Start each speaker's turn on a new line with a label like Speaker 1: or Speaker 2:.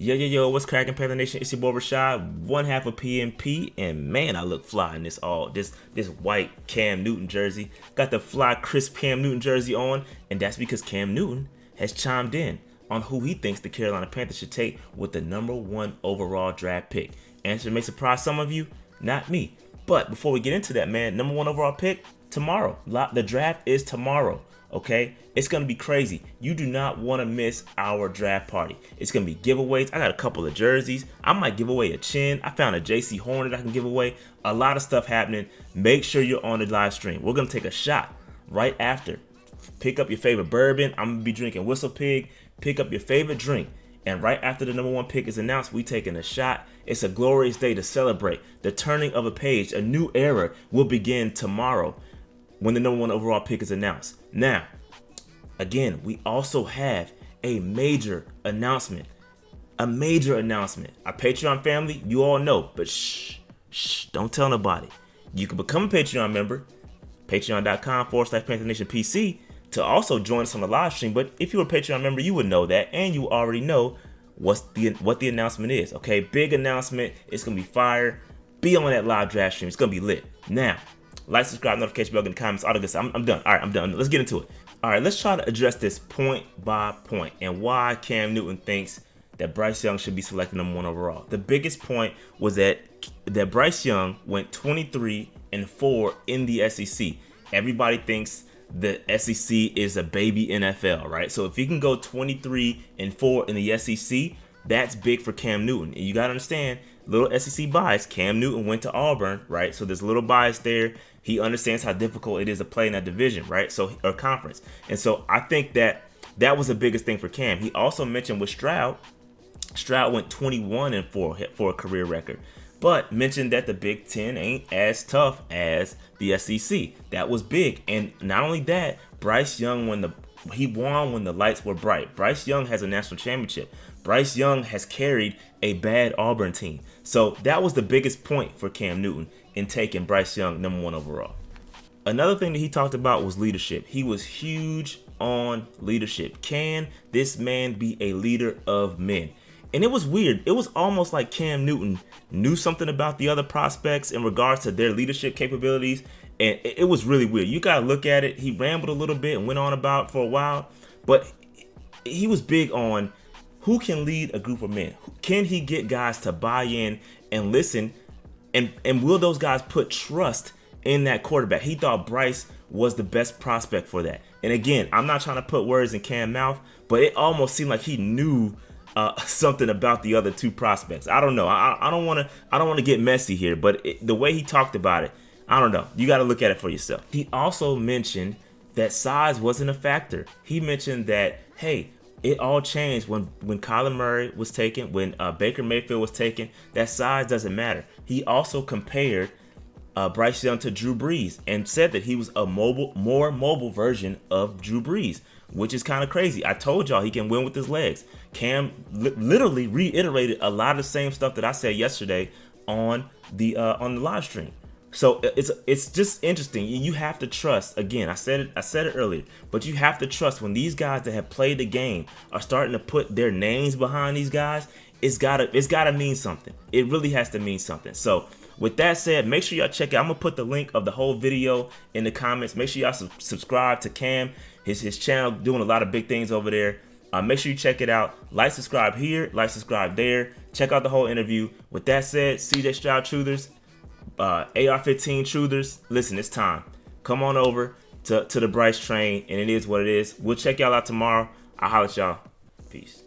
Speaker 1: Yo, what's cracking, Panther Nation? It's your boy Rashad, one half of PMP, and man, I look fly in this white Cam Newton jersey. Got the fly crisp Cam Newton jersey on, and that's because Cam Newton has chimed in on who he thinks the Carolina Panthers should take with the number 1 overall draft pick. Answer may surprise some of you, not me. But before we get into that, man, number 1 overall pick, tomorrow. The draft is tomorrow. Okay, it's gonna be crazy. You do not want to miss our draft party. It's gonna be giveaways. I got a couple of jerseys. I might give away a chin. I found a JC Hornet I can give away. A lot of stuff happening. Make sure you're on the live stream. We're gonna take a shot right after. Pick up your favorite bourbon. I'm gonna be drinking Whistle Pig. Pick up your favorite drink, and right after the number 1 pick is announced, we taking a shot. It's a glorious day to celebrate the turning of a page. A new era will begin tomorrow when the number 1 overall pick is announced. Now, again, we also have a major announcement. Our Patreon family, you all know, but shh, don't tell nobody. You can become a Patreon member, patreon.com/Panther Nation PC, to also join us on the live stream. But if you're a Patreon member, you would know that, and you already know what the announcement is. Okay, big announcement. It's gonna be fire. Be on that live draft stream. It's gonna be lit. Now, like, subscribe, notification bell, get in the comments, all the good stuff. I'm done. All right, I'm done. Let's get into it. All right, let's try to address this point by point and why Cam Newton thinks that Bryce Young should be selected number 1 overall. The biggest point was that Bryce Young went 23-4 in the SEC. Everybody thinks the SEC is a baby NFL, right? So if he can go 23-4 in the SEC, that's big for Cam Newton. And you got to understand, little SEC bias. Cam Newton went to Auburn, right? So there's a little bias there. He understands how difficult it is to play in that division, right? Or conference. And so I think that was the biggest thing for Cam. He also mentioned with Stroud went 21-4 for a career record, but mentioned that the Big Ten ain't as tough as the SEC. That was big. And not only that, Bryce Young won when the lights were bright. Bryce Young has a national championship. Bryce Young has carried a bad Auburn team. So that was the biggest point for Cam Newton in taking Bryce Young number 1 overall. Another thing that he talked about was leadership. He was huge on leadership. Can this man be a leader of men? And it was weird. It was almost like Cam Newton knew something about the other prospects in regards to their leadership capabilities. And it was really weird. You got to look at it. He rambled a little bit and went on about for a while. But he was big on who can lead a group of men. Can he get guys to buy in and listen? And will those guys put trust in that quarterback? He thought Bryce was the best prospect for that. And again, I'm not trying to put words in Cam's mouth, but it almost seemed like he knew something about the other 2 prospects. I don't know. I don't want to get messy here, but the way he talked about it, I don't know. You got to look at it for yourself. He also mentioned that size wasn't a factor. He mentioned that, hey, it all changed when Kyler Murray was taken, when Baker Mayfield was taken. That size doesn't matter. He also compared Bryce Young to Drew Brees and said that he was a more mobile version of Drew Brees, which is kind of crazy. I told y'all he can win with his legs. Cam literally reiterated a lot of the same stuff that I said yesterday on the live stream. So it's just interesting. You have to trust. Again, I said it earlier, but you have to trust when these guys that have played the game are starting to put their names behind these guys. It's gotta mean something. It really has to mean something. So with that said, make sure y'all check it. I'm gonna put the link of the whole video in the comments. Make sure y'all subscribe to Cam. His channel doing a lot of big things over there. Make sure you check it out. Like, subscribe here. Like, subscribe there. Check out the whole interview. With that said, CJ Stroud truthers, AR-15 truthers, listen, it's time. Come on over to the Bryce train, and it is what it is. We'll check y'all out tomorrow. I'll holler at y'all. Peace.